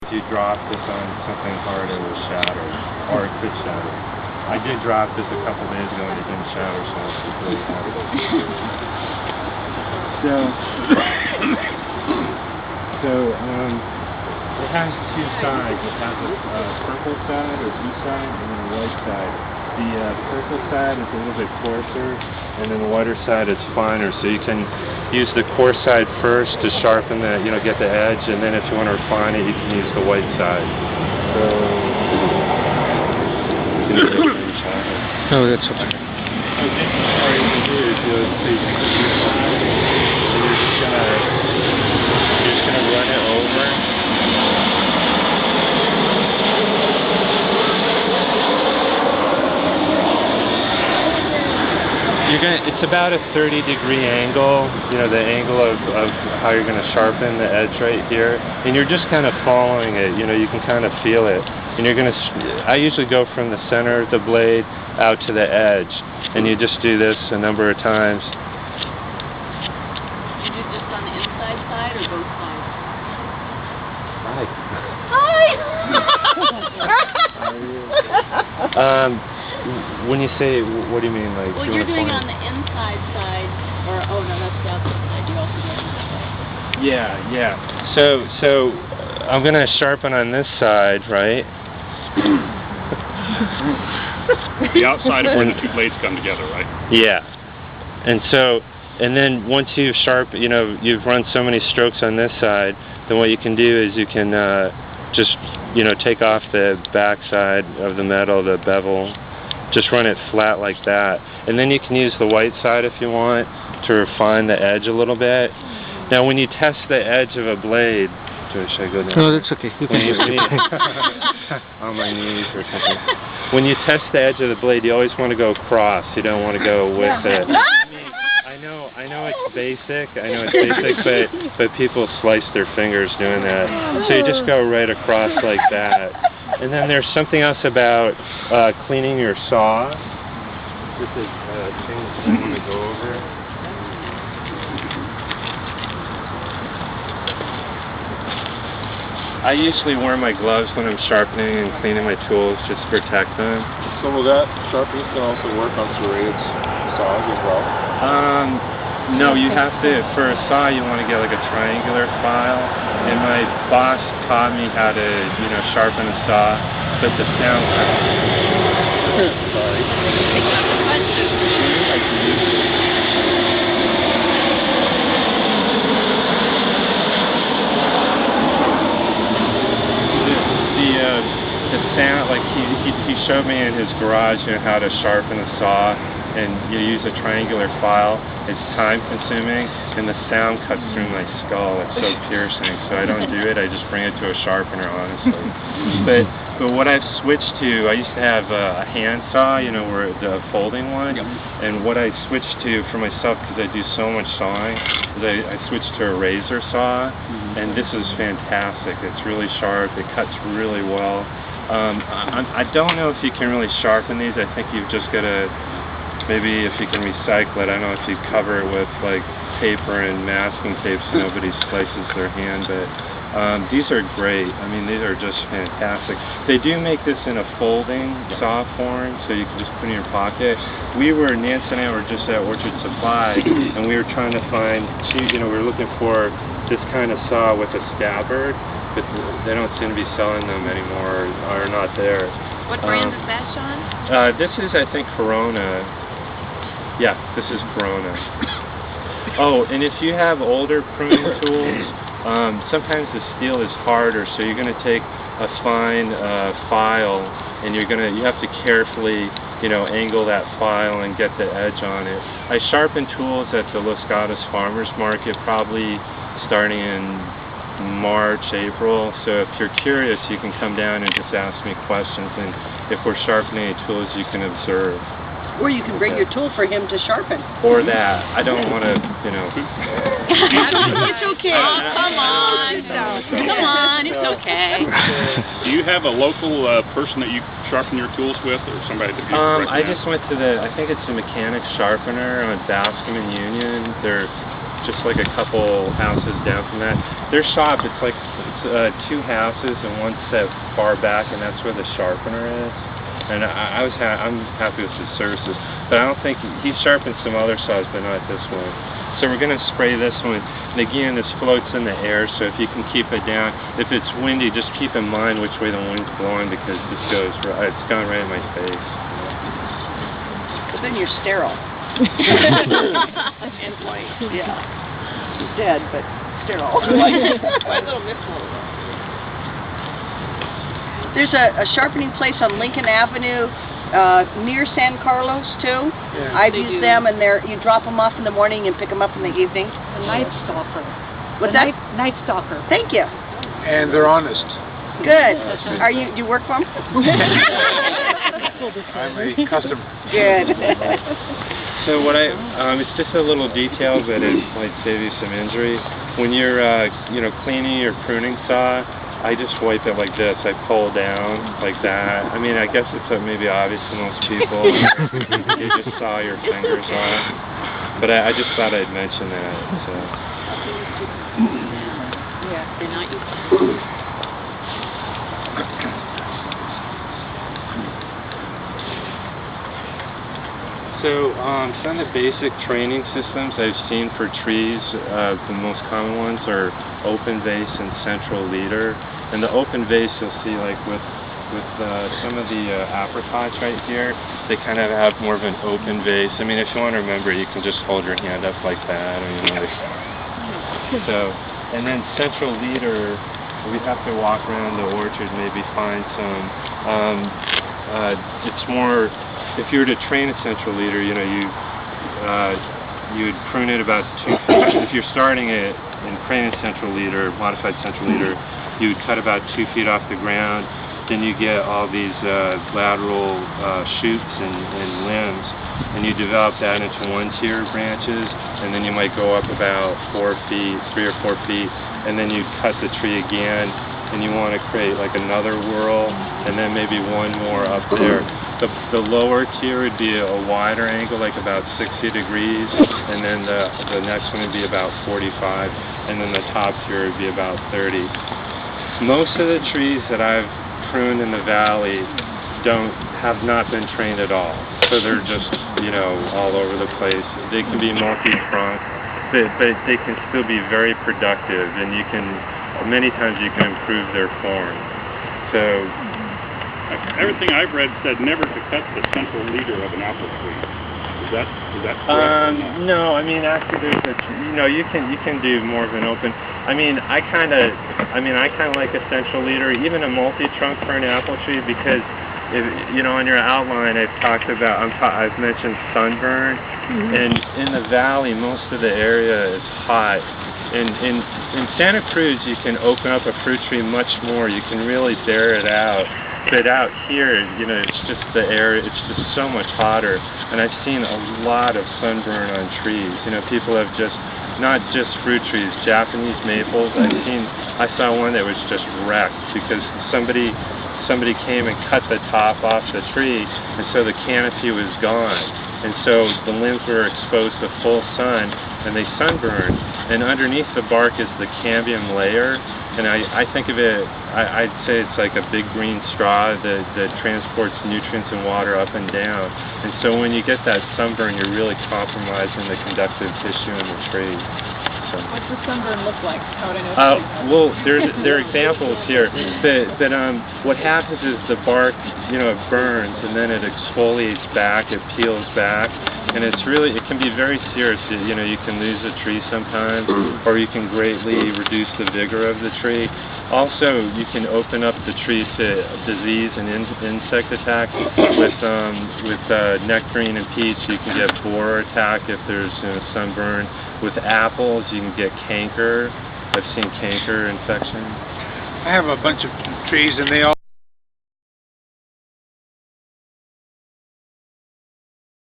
If you drop this on something hard, it will shatter, or it could shatter. I did drop this a couple days ago and it didn't shatter, so it's really happy. It has two sides. It has a purple side or blue side and then a white side. The purple side is a little bit coarser, and then the whiter side is finer. So you can use the coarse side first to sharpen the, get the edge, and then if you want to refine it, you can use the white side. So, oh, that's okay. So this is what you can do is you'll take the blue side, and you're just gonna run it over. It's about a 30-degree angle, the angle of how you're going to sharpen the edge right here, and you're just kind of following it, you can kind of feel it, and you're going to, I usually go from the center of the blade out to the edge, and you just do this a number of times. You do just on the inside side or both sides? Hi! When you say, what do you mean? Like, well, you're doing on the inside side, or, oh no, that's the outside side. You're also doing on the side. Yeah. So I'm going to sharpen on this side, right? The outside of where the two blades come together, right? Yeah. And then once you've you've run so many strokes on this side, then what you can do is you can just, take off the back side of the metal, the bevel. Just run it flat like that. And then you can use the white side if you want to refine the edge a little bit. Now when you test the edge of a blade, should I go down? No, that's okay. You can on my knees or something. When you test the edge of the blade, you always want to go across. You don't want to go with it. I know it's basic. But people slice their fingers doing that. So you just go right across like that. And then there's something else about cleaning your saw. This is a thing that I want to go over. I usually wear my gloves when I'm sharpening and cleaning my tools just to protect them. So will that sharpening can also work on serrated saws as well? No, you have to, for a saw you want to get like a triangular file, and my boss taught me how to, sharpen a saw, but the sound Sorry. The sound, like he showed me in his garage, how to sharpen a saw, and you use a triangular file. It's time consuming, and the sound cuts through my skull. It's so piercing, so I don't do it. I just bring it to a sharpener, honestly. But what I've switched to, I used to have a hand saw, where the folding one, and what I switched to for myself, because I do so much sawing, is I switched to a razor saw, and this is fantastic. It's really sharp. It cuts really well. I don't know if you can really sharpen these. I think you've just got to, maybe if you can recycle it, I don't know if you cover it with like paper and masking tape so nobody slices their hand, but these are great. I mean, these are just fantastic. They do make this in a folding saw form, so you can just put it in your pocket. Nancy and I were just at Orchard Supply, and we were trying to find, we were looking for this kind of saw with a scabbard, but they don't seem to be selling them anymore, or not there. What brand is that, Sean? This is, I think, Corona. Yeah, this is Corona. Oh, and if you have older pruning tools, sometimes the steel is harder, so you're going to take a fine file, and you have to carefully, angle that file and get the edge on it. I sharpen tools at the Los Gatos Farmers Market, probably starting in March, April. So if you're curious, you can come down and just ask me questions, and if we're sharpening any tools, you can observe. Or you can bring your tool for him to sharpen. Or that. I don't want to, It's okay. Oh, come on. Come on, it's okay. Do you have a local person that you sharpen your tools with, or somebody that you recommend? I just went to I think it's a mechanic sharpener on Bascom and Union. just like a couple houses down from that. Their shop, it's like two houses and one set far back, and that's where the sharpener is. And I'm happy with his services, but I don't think he sharpened some other saws, but not this one. So we're going to spray this one, and again, this floats in the air, so if you can keep it down. If it's windy, just keep in mind which way the wind's blowing, because this goes right, it's going right in my face. But then you're sterile. And white. Yeah. Dead, but sterile. My little missile. There's a sharpening place on Lincoln Avenue near San Carlos too. Yeah. I've used them, and you drop them off in the morning and pick them up in the evening. The Night Stalker. What's that? Night Stalker. Thank you. And they're honest. Good. Do you work for them? I'm a customer. Good. So what it's just a little detail, but it might save you some injury. When you're, cleaning your pruning saw, I just wipe it like this. I pull down like that. I mean, I guess it's maybe obvious to most people. You just saw your fingers off. But I just thought I'd mention that. So. Yeah, they're not used. So some of the basic training systems I've seen for trees, the most common ones are open vase and central leader. And the open vase you'll see like with some of the apricots right here, they kind of have more of an open vase. I mean, if you want to remember, you can just hold your hand up like that. So, and then central leader, we have to walk around the orchard, maybe find some. It's more. If you were to train a central leader, you would prune it about 2 feet. If you're starting it in training central leader, modified central leader, you would cut about 2 feet off the ground. Then you get all these lateral shoots and limbs, and you develop that into 1-tier branches, and then you might go up about 4 feet, 3 or 4 feet, and then you cut the tree again, and you want to create like another whorl, and then maybe one more up there. The lower tier would be a wider angle, like about 60 degrees, and then the next one would be about 45, and then the top tier would be about 30. Most of the trees that I've pruned in the valley have not been trained at all, so they're just all over the place. They can be multi-trunk, but they can still be very productive, and many times you can improve their form. So. Everything I've read said never to cut the central leader of an apple tree. Is that correct? No, I mean actually there's you can do more of an open. I kind of like a central leader, even a multi-trunk for an apple tree, because on your outline I've mentioned sunburn, and in the valley most of the area is hot. In Santa Cruz you can open up a fruit tree much more. You can really bear it out. But out here, it's just the air, it's just so much hotter. And I've seen a lot of sunburn on trees. People have not just fruit trees, Japanese maples. I saw one that was just wrecked because somebody came and cut the top off the tree, and so the canopy was gone. And so the limbs were exposed to full sun, and they sunburned. And underneath the bark is the cambium layer. And I think of it, I'd say it's like a big green straw that transports nutrients and water up and down. And so when you get that sunburn, you're really compromising the conductive tissue in the tree. So. What's the sunburn look like? How would I know? Well, there are examples here. But what happens is the bark, it burns, and then it exfoliates back, it peels back. And it can be very serious. You can lose a tree sometimes, or you can greatly reduce the vigor of the tree. Also, you can open up the tree to disease and insect attack. With nectarine and peach, you can get borer attack if there's sunburn. With apples, you can get canker. I've seen canker infection. I have a bunch of trees, and they all